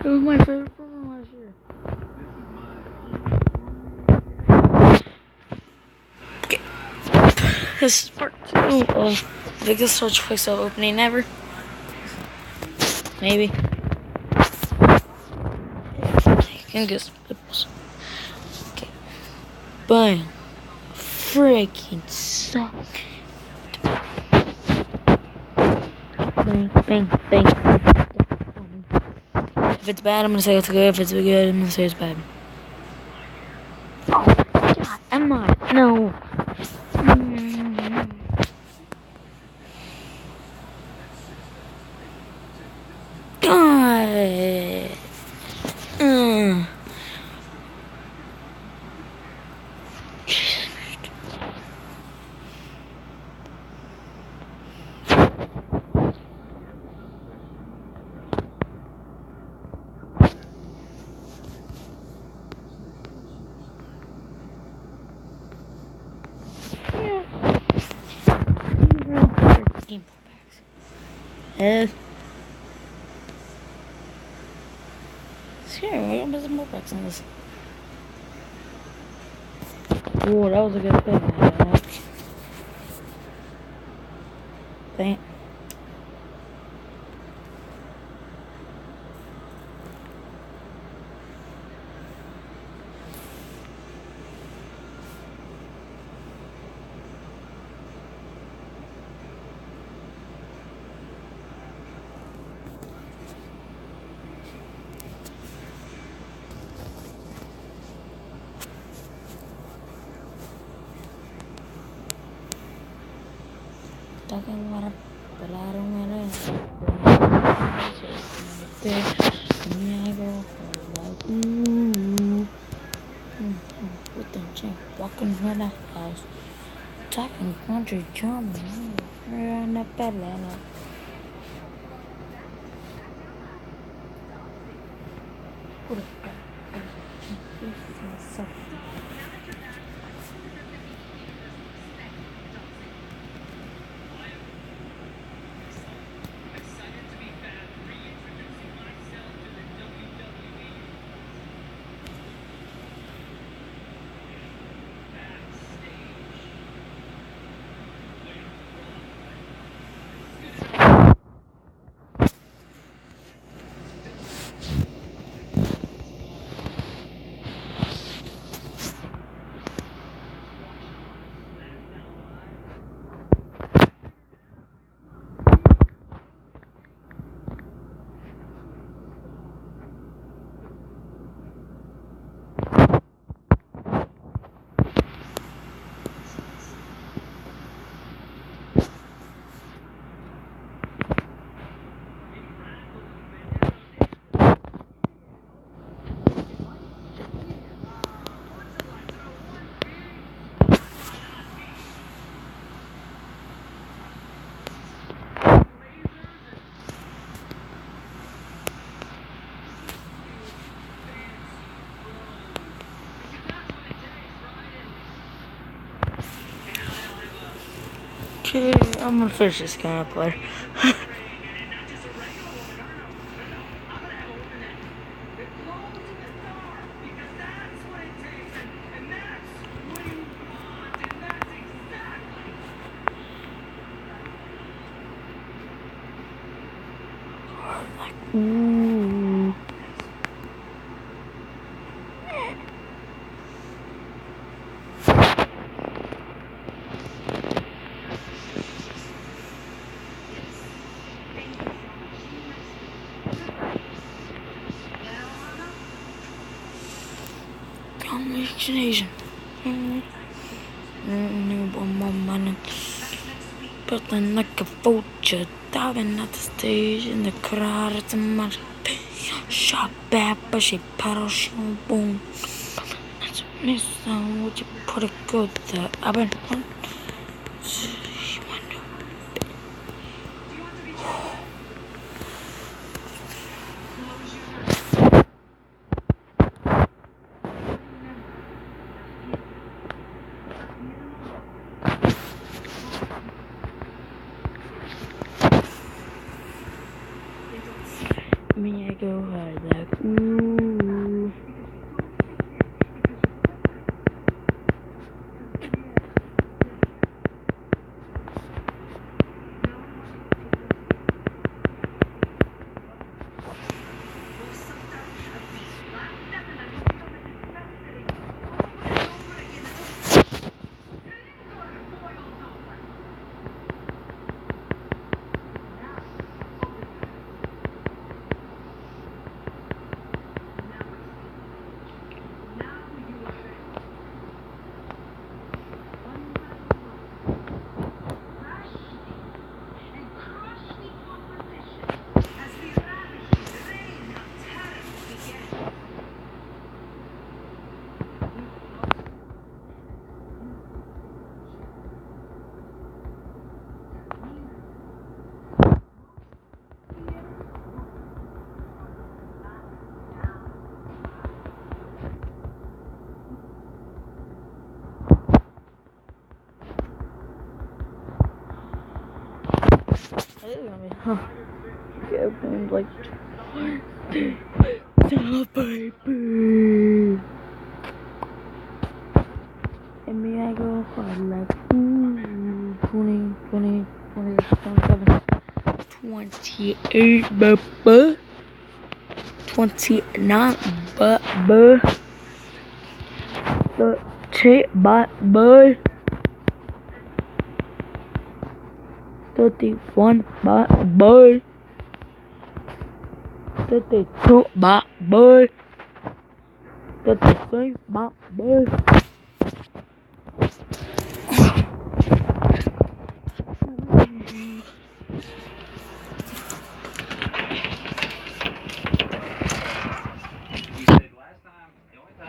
It was my favorite program last year. Okay. This is part 2 of the biggest search quicksell opening ever. Maybe. You can guess. Okay. Bam. Freaking suck. Bang, bang, bang. If it's bad, I'm gonna say it's good. If it's good, I'm gonna say it's bad. Oh, God, am I? No. God. Sure, we're gonna put some more packs on this. Oh, that was a good pick. Thank. Talking about but I don't wanna. With the chain, walking around the house, talking country German, around the bedland. Okay, I'm gonna finish this kind of player. Ooh. Combination. But then like a vulture diving at the stage in the crowd, it's a much shot back, but she paddles, she boom. That's miss. Would you put it good there? I've been on. Me, I go hard like ooh. Opened like the baby. And me, I go hard like ooh. 20, 20, 20, 27, 28, bubba. 29, bubba. 30, bubba. 31, bubba. 32, bubba. 33, bubba.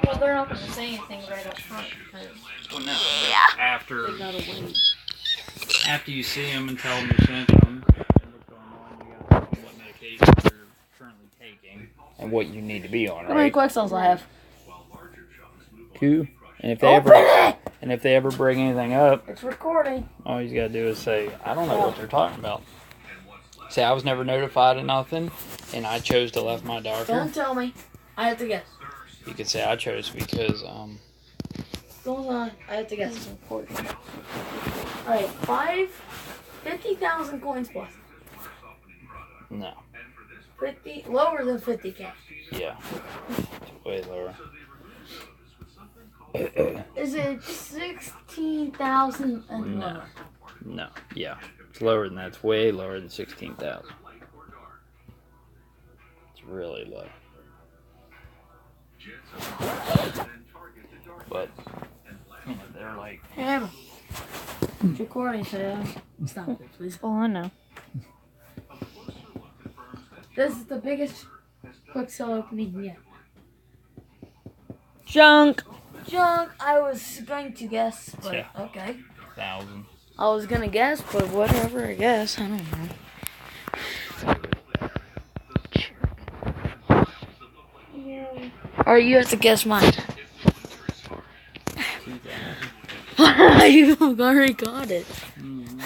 Well, they're not going to say anything right up front because Well, no. After they gotta wait. after you see them and tell them your symptoms and what's going on, you got to tell them what medications you're currently taking and what you need to be on, How many right? quicksells I have? 2. And if they ever bring anything up, It's recording. all you gotta do is say, I don't know what they're talking about. Say I was never notified of nothing, and I chose to left my doctor. Don't tell me. I have to guess. You could say I chose because Hold on. I have to guess. It's important. Alright, 50,000 coins plus. no, 50, lower than 50k. yeah, it's way lower. Is it 16,000 and No. lower? No, yeah, it's lower than that. It's way lower than 16,000. It's really low. But you know, they're like, Hey, Emma. It's recording, so stop it, please. Oh, I know. This is the biggest quicksell opening yet. Junk. Junk, I was going to guess, but Yeah. okay. 1,000. I was gonna guess, but whatever, I guess. I don't know. Alright, you have to guess mine. You already got it.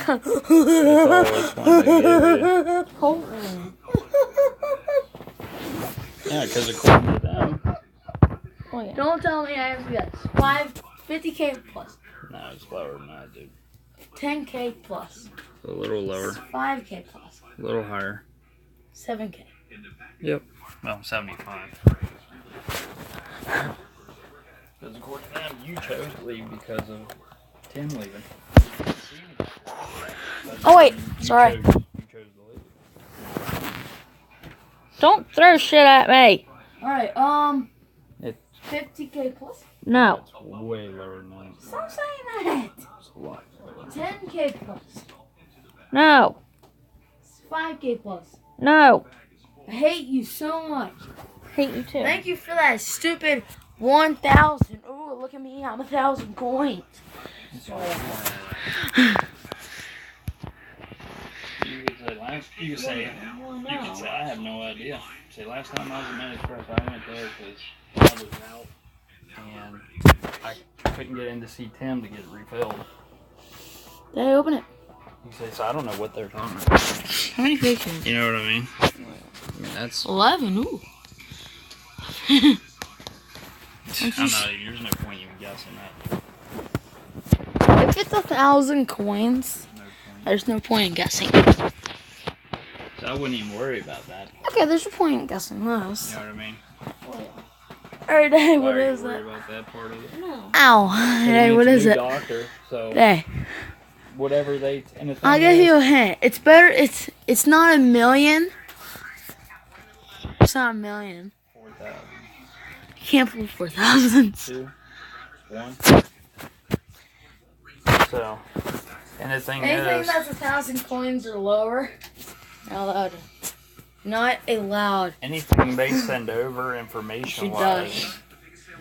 That's always fun to give you. Hold on. Yeah, because according to them, Oh, yeah. Don't tell me I have to guess. 50k plus. no, it's lower than that, dude. 10k plus. A little lower, 5k plus. a little higher. 7k. Yep. Well, 75. Because according to them, you chose to leave because of Tim leaving. Oh, wait. You Sorry. chose to leave. Don't throw shit at me. Alright, It's 50k plus? No. way lower than that. Stop saying that! It's a lot lower. 10k plus. No. 5k plus. No. I hate you so much. Hate you too. Thank you for that stupid 1,000. Oh, look at me. I'm 1,000 coins. You could say, I have no idea. Say, last time I was in Med Express, I went there because I was out and I couldn't get in to see Tim to get it refilled. Did I open it? You say, so I don't know what they're talking about. How many pictures? You know what I mean? that's. 11. Ooh. I'm not even. There's no point even guessing that. If it's 1,000 coins, No point. there's no point in guessing. So I wouldn't even worry about that. Okay, there's a point in guessing this. You know what I mean? Alright, hey, Why what are you is worried that? about that part of it? Ow. Hey, what is it? Doctor, so Hey, whatever they. And the thing I'll give is, you a hint. It's better. It's not a million. It's not a million. 4,000. You can't pull 4,000. 2, 1. So, and the thing Anything is, that's 1,000 coins or lower, not allowed. Not allowed. anything they send over She information-wise, does.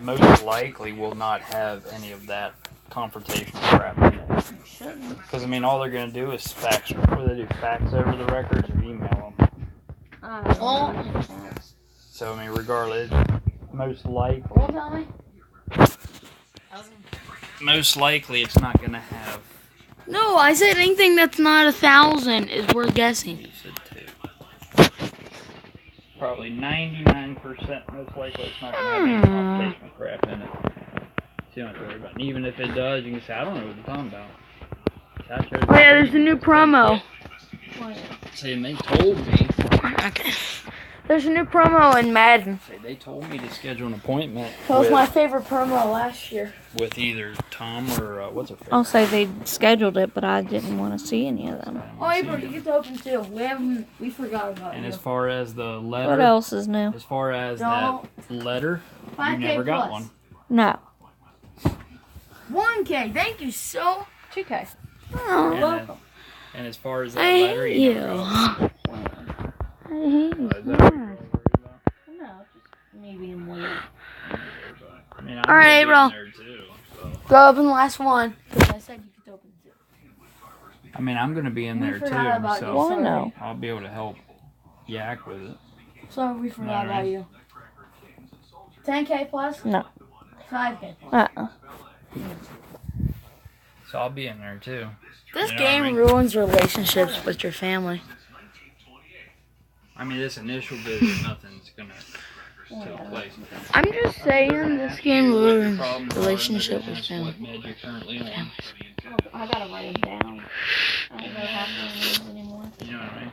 most likely will not have any of that confrontational crap in it. Because I mean, all they're gonna do is fax. Whether they do fax over the records or email them. Well, So I mean, regardless, most likely. well, tell me. Most likely, it's not gonna have. No, I said anything that's not 1,000 is worth guessing. You said 2. Probably 99% most likely it's not gonna have any computational crap in it. So you don't have to worry about it. And even if it does, you can say, I don't know what you're talking about. Oh yeah, there's a new promo. Saying they told me. Okay. There's a new promo in Madden. Say they told me to schedule an appointment That was with, my favorite promo last year. with either Tom or what's her face. I'll say they scheduled it, but I didn't want to see any of them. Oh, April, you get to open too. We forgot about And you. as far as the letter, What else is new? as far as that letter, you 5K never got plus. one. No. 1K. Thank you so. 2K. Oh, And, welcome. and as far as that I letter, hate you you. never got one. I hate you. Is that what you're worried about? No, just me being weird. I mean, I'm All right, gonna April. be in there too, so. Go open the last one. Because I said you could open two. I mean, I'm gonna be in We there too, forgot about you. so Well, I know. I'll be able to help Yak with it. Sorry, we forgot about Alright. you. 10K plus? No. 5K plus. Uh-uh. So I'll be in there too. This You know what I game mean? ruins relationships with your family. I mean, this initial visit, nothing's gonna take place. I'm just saying this game What your ruins problems are, relationship and with that's family. what med you're currently on. I gotta write it down. I don't know half the names anymore. You know what I mean?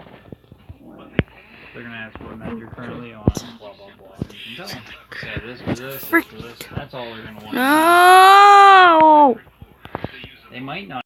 They're gonna ask what med you're currently on, blah blah blah. You can tell them. Say this for this, this for this. That's all they're gonna want. No.